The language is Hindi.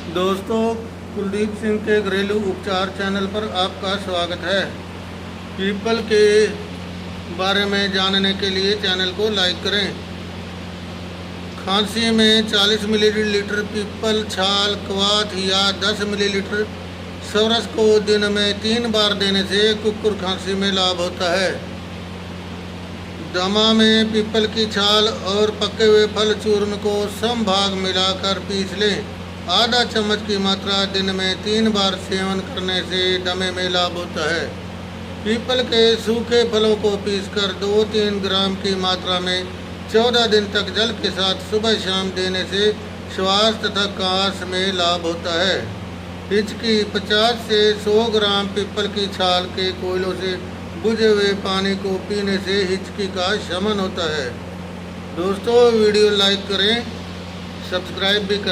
दोस्तों, कुलदीप सिंह के घरेलू उपचार चैनल पर आपका स्वागत है। पीपल के बारे में जानने के लिए चैनल को लाइक करें। खांसी में 40 मिलीलीटर पीपल छाल क्वाथ या 10 मिलीलीटर सरस को दिन में 3 बार देने से कुकुर खांसी में लाभ होता है। दमा में पीपल की छाल और पके हुए फल चूर्ण को सम भाग मिलाकर पीस लें। आधा चम्मच की मात्रा दिन में 3 बार सेवन करने से दमे में लाभ होता है। पीपल के सूखे फलों को पीसकर 2-3 ग्राम की मात्रा में 14 दिन तक जल के साथ सुबह शाम देने से श्वास तथा काश में लाभ होता है। हिचकी 50 से 100 ग्राम पीपल की छाल के कोयलों से बुझे हुए पानी को पीने से हिचकी का शमन होता है। दोस्तों, वीडियो लाइक करें, सब्सक्राइब भी करें।